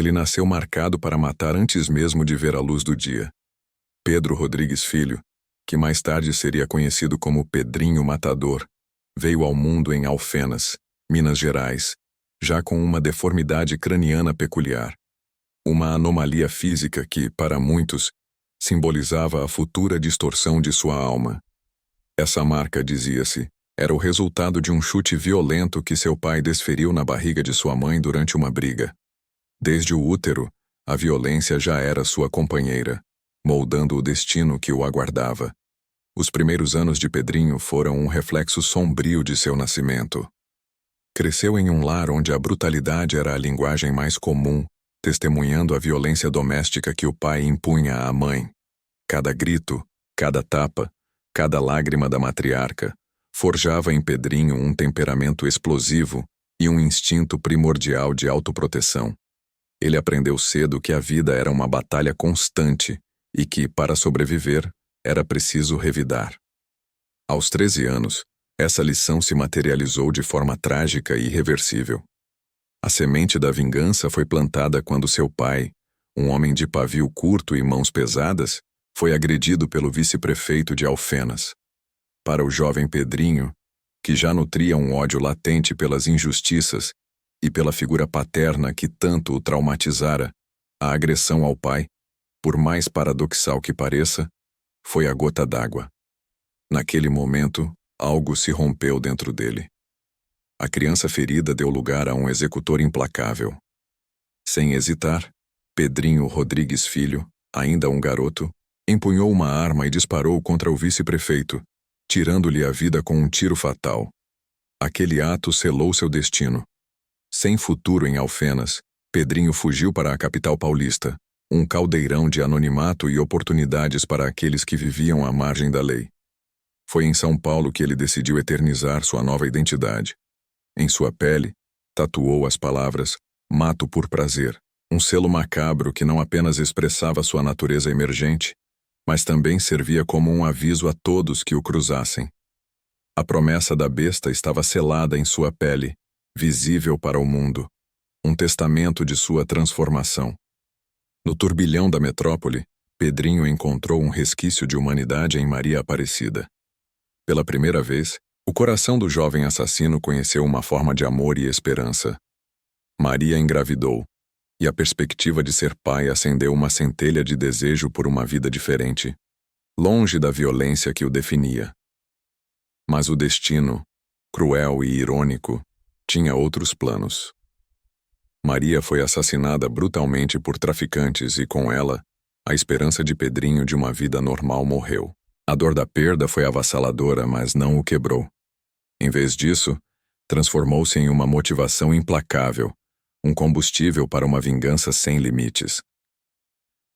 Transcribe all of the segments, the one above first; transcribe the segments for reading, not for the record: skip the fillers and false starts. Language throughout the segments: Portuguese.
Ele nasceu marcado para matar antes mesmo de ver a luz do dia. Pedro Rodrigues Filho, que mais tarde seria conhecido como Pedrinho Matador, veio ao mundo em Alfenas, Minas Gerais, já com uma deformidade craniana peculiar. Uma anomalia física que, para muitos, simbolizava a futura distorção de sua alma. Essa marca, dizia-se, era o resultado de um chute violento que seu pai desferiu na barriga de sua mãe durante uma briga. Desde o útero, a violência já era sua companheira, moldando o destino que o aguardava. Os primeiros anos de Pedrinho foram um reflexo sombrio de seu nascimento. Cresceu em um lar onde a brutalidade era a linguagem mais comum, testemunhando a violência doméstica que o pai impunha à mãe. Cada grito, cada tapa, cada lágrima da matriarca forjava em Pedrinho um temperamento explosivo e um instinto primordial de autoproteção. Ele aprendeu cedo que a vida era uma batalha constante e que, para sobreviver, era preciso revidar. Aos 13 anos, essa lição se materializou de forma trágica e irreversível. A semente da vingança foi plantada quando seu pai, um homem de pavio curto e mãos pesadas, foi agredido pelo vice-prefeito de Alfenas. Para o jovem Pedrinho, que já nutria um ódio latente pelas injustiças e pela figura paterna que tanto o traumatizara, a agressão ao pai, por mais paradoxal que pareça, foi a gota d'água. Naquele momento, algo se rompeu dentro dele. A criança ferida deu lugar a um executor implacável. Sem hesitar, Pedrinho Rodrigues Filho, ainda um garoto, empunhou uma arma e disparou contra o vice-prefeito, tirando-lhe a vida com um tiro fatal. Aquele ato selou seu destino. Sem futuro em Alfenas, Pedrinho fugiu para a capital paulista, um caldeirão de anonimato e oportunidades para aqueles que viviam à margem da lei. Foi em São Paulo que ele decidiu eternizar sua nova identidade. Em sua pele, tatuou as palavras "Mato por prazer", um selo macabro que não apenas expressava sua natureza emergente, mas também servia como um aviso a todos que o cruzassem. A promessa da besta estava selada em sua pele, visível para o mundo, um testamento de sua transformação. No turbilhão da metrópole, Pedrinho encontrou um resquício de humanidade em Maria Aparecida. Pela primeira vez, o coração do jovem assassino conheceu uma forma de amor e esperança. Maria engravidou, e a perspectiva de ser pai acendeu uma centelha de desejo por uma vida diferente, longe da violência que o definia. Mas o destino, cruel e irônico, tinha outros planos. Maria foi assassinada brutalmente por traficantes e, com ela, a esperança de Pedrinho de uma vida normal morreu. A dor da perda foi avassaladora, mas não o quebrou. Em vez disso, transformou-se em uma motivação implacável, um combustível para uma vingança sem limites.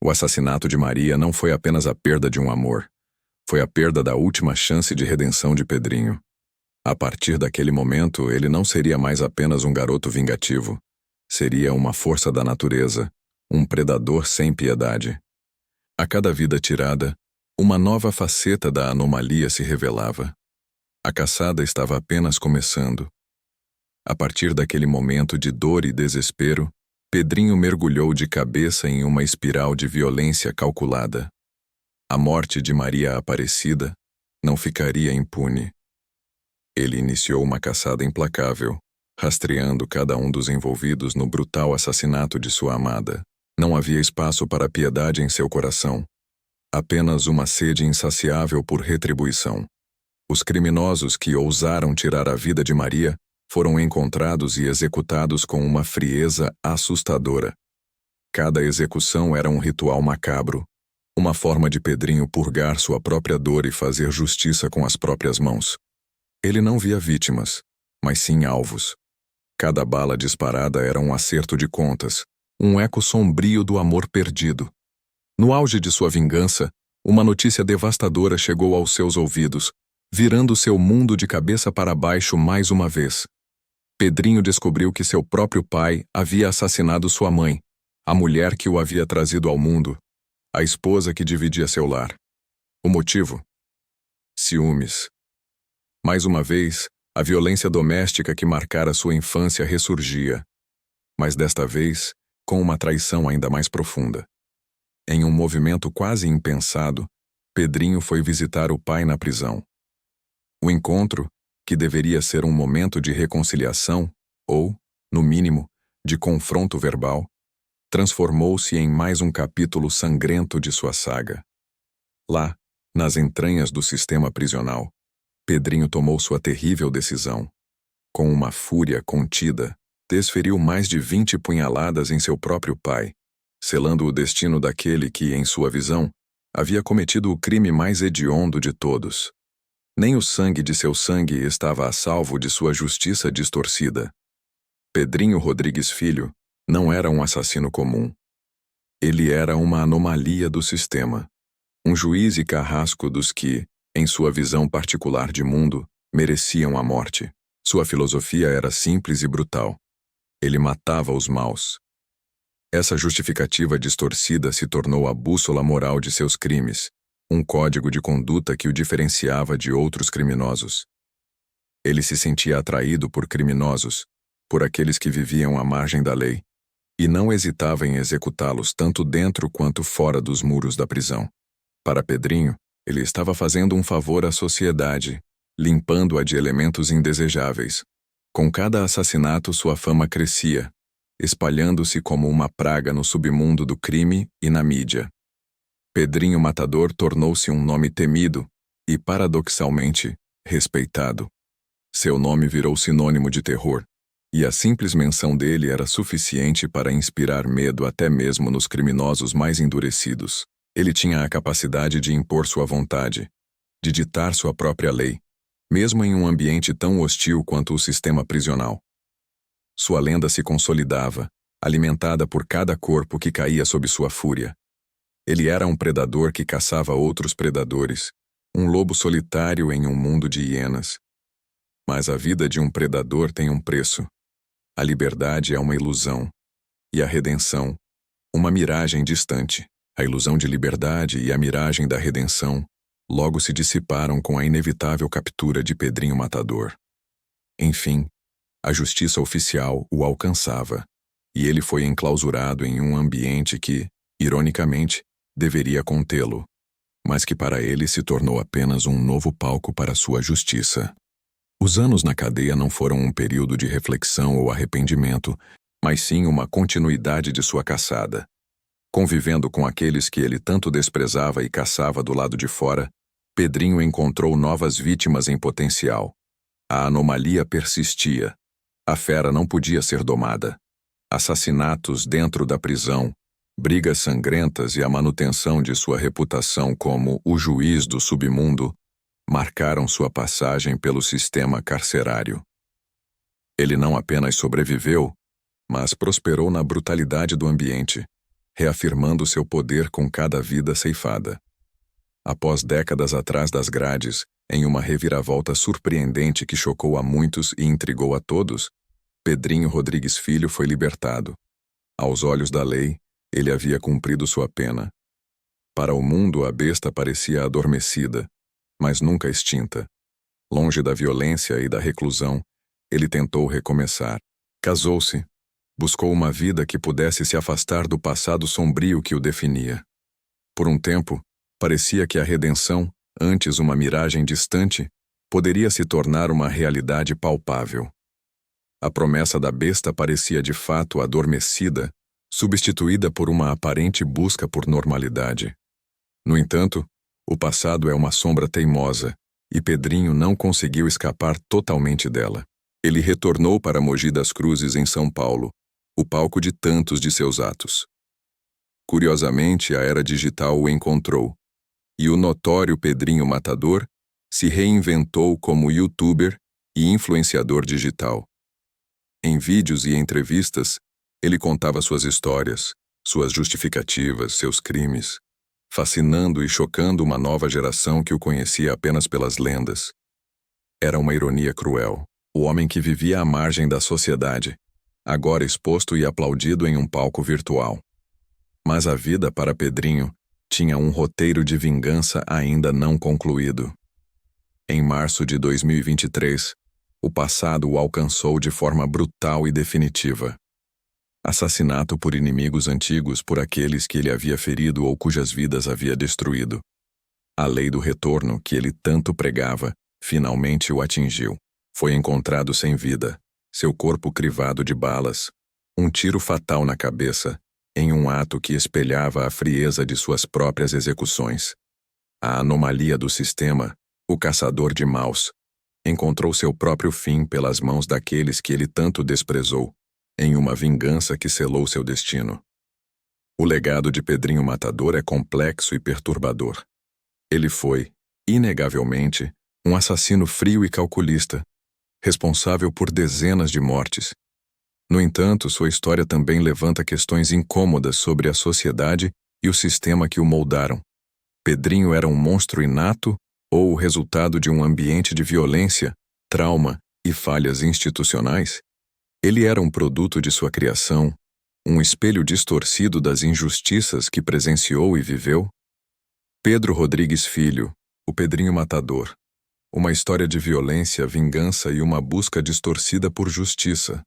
O assassinato de Maria não foi apenas a perda de um amor, foi a perda da última chance de redenção de Pedrinho. A partir daquele momento, ele não seria mais apenas um garoto vingativo. Seria uma força da natureza, um predador sem piedade. A cada vida tirada, uma nova faceta da anomalia se revelava. A caçada estava apenas começando. A partir daquele momento de dor e desespero, Pedrinho mergulhou de cabeça em uma espiral de violência calculada. A morte de Maria Aparecida não ficaria impune. Ele iniciou uma caçada implacável, rastreando cada um dos envolvidos no brutal assassinato de sua amada. Não havia espaço para piedade em seu coração. Apenas uma sede insaciável por retribuição. Os criminosos que ousaram tirar a vida de Maria foram encontrados e executados com uma frieza assustadora. Cada execução era um ritual macabro, uma forma de Pedrinho purgar sua própria dor e fazer justiça com as próprias mãos. Ele não via vítimas, mas sim alvos. Cada bala disparada era um acerto de contas, um eco sombrio do amor perdido. No auge de sua vingança, uma notícia devastadora chegou aos seus ouvidos, virando seu mundo de cabeça para baixo mais uma vez. Pedrinho descobriu que seu próprio pai havia assassinado sua mãe, a mulher que o havia trazido ao mundo, a esposa que dividia seu lar. O motivo? Ciúmes. Mais uma vez, a violência doméstica que marcara sua infância ressurgia. Mas desta vez, com uma traição ainda mais profunda. Em um movimento quase impensado, Pedrinho foi visitar o pai na prisão. O encontro, que deveria ser um momento de reconciliação, ou, no mínimo, de confronto verbal, transformou-se em mais um capítulo sangrento de sua saga. Lá, nas entranhas do sistema prisional, Pedrinho tomou sua terrível decisão. Com uma fúria contida, desferiu mais de 20 punhaladas em seu próprio pai, selando o destino daquele que, em sua visão, havia cometido o crime mais hediondo de todos. Nem o sangue de seu sangue estava a salvo de sua justiça distorcida. Pedrinho Rodrigues Filho não era um assassino comum. Ele era uma anomalia do sistema, um juiz e carrasco dos que, em sua visão particular de mundo, mereciam a morte. Sua filosofia era simples e brutal. Ele matava os maus. Essa justificativa distorcida se tornou a bússola moral de seus crimes, um código de conduta que o diferenciava de outros criminosos. Ele se sentia atraído por criminosos, por aqueles que viviam à margem da lei, e não hesitava em executá-los tanto dentro quanto fora dos muros da prisão. Para Pedrinho, ele estava fazendo um favor à sociedade, limpando-a de elementos indesejáveis. Com cada assassinato, sua fama crescia, espalhando-se como uma praga no submundo do crime e na mídia. Pedrinho Matador tornou-se um nome temido e, paradoxalmente, respeitado. Seu nome virou sinônimo de terror, e a simples menção dele era suficiente para inspirar medo até mesmo nos criminosos mais endurecidos. Ele tinha a capacidade de impor sua vontade, de ditar sua própria lei, mesmo em um ambiente tão hostil quanto o sistema prisional. Sua lenda se consolidava, alimentada por cada corpo que caía sob sua fúria. Ele era um predador que caçava outros predadores, um lobo solitário em um mundo de hienas. Mas a vida de um predador tem um preço. A liberdade é uma ilusão, e a redenção, uma miragem distante. A ilusão de liberdade e a miragem da redenção logo se dissiparam com a inevitável captura de Pedrinho Matador. Enfim, a justiça oficial o alcançava, e ele foi enclausurado em um ambiente que, ironicamente, deveria contê-lo, mas que para ele se tornou apenas um novo palco para sua justiça. Os anos na cadeia não foram um período de reflexão ou arrependimento, mas sim uma continuidade de sua caçada. Convivendo com aqueles que ele tanto desprezava e caçava do lado de fora, Pedrinho encontrou novas vítimas em potencial. A anomalia persistia. A fera não podia ser domada. Assassinatos dentro da prisão, brigas sangrentas e a manutenção de sua reputação como o juiz do submundo marcaram sua passagem pelo sistema carcerário. Ele não apenas sobreviveu, mas prosperou na brutalidade do ambiente, reafirmando seu poder com cada vida ceifada. Após décadas atrás das grades, em uma reviravolta surpreendente que chocou a muitos e intrigou a todos, Pedrinho Rodrigues Filho foi libertado. Aos olhos da lei, ele havia cumprido sua pena. Para o mundo, a besta parecia adormecida, mas nunca extinta. Longe da violência e da reclusão, ele tentou recomeçar. Casou-se. Buscou uma vida que pudesse se afastar do passado sombrio que o definia. Por um tempo, parecia que a redenção, antes uma miragem distante, poderia se tornar uma realidade palpável. A promessa da besta parecia de fato adormecida, substituída por uma aparente busca por normalidade. No entanto, o passado é uma sombra teimosa, e Pedrinho não conseguiu escapar totalmente dela. Ele retornou para Mogi das Cruzes, em São Paulo, o palco de tantos de seus atos. Curiosamente, a era digital o encontrou, e o notório Pedrinho Matador se reinventou como youtuber e influenciador digital. Em vídeos e entrevistas, ele contava suas histórias, suas justificativas, seus crimes, fascinando e chocando uma nova geração que o conhecia apenas pelas lendas. Era uma ironia cruel. O homem que vivia à margem da sociedade, agora exposto e aplaudido em um palco virtual. Mas a vida para Pedrinho tinha um roteiro de vingança ainda não concluído. Em março de 2023, o passado o alcançou de forma brutal e definitiva. Assassinato por inimigos antigos, por aqueles que ele havia ferido ou cujas vidas havia destruído. A lei do retorno, que ele tanto pregava, finalmente o atingiu. Foi encontrado sem vida, seu corpo crivado de balas, um tiro fatal na cabeça, em um ato que espelhava a frieza de suas próprias execuções. A anomalia do sistema, o caçador de maus, encontrou seu próprio fim pelas mãos daqueles que ele tanto desprezou, em uma vingança que selou seu destino. O legado de Pedrinho Matador é complexo e perturbador. Ele foi, inegavelmente, um assassino frio e calculista, responsável por dezenas de mortes. No entanto, sua história também levanta questões incômodas sobre a sociedade e o sistema que o moldaram. Pedrinho era um monstro inato ou o resultado de um ambiente de violência, trauma e falhas institucionais? Ele era um produto de sua criação, um espelho distorcido das injustiças que presenciou e viveu? Pedro Rodrigues Filho, o Pedrinho Matador. Uma história de violência, vingança e uma busca distorcida por justiça.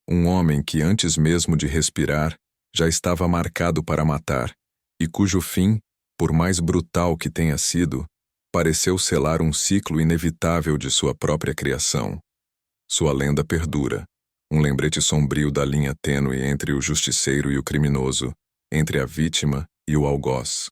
Um homem que, antes mesmo de respirar, já estava marcado para matar, e cujo fim, por mais brutal que tenha sido, pareceu selar um ciclo inevitável de sua própria criação. Sua lenda perdura, um lembrete sombrio da linha tênue entre o justiceiro e o criminoso, entre a vítima e o algoz.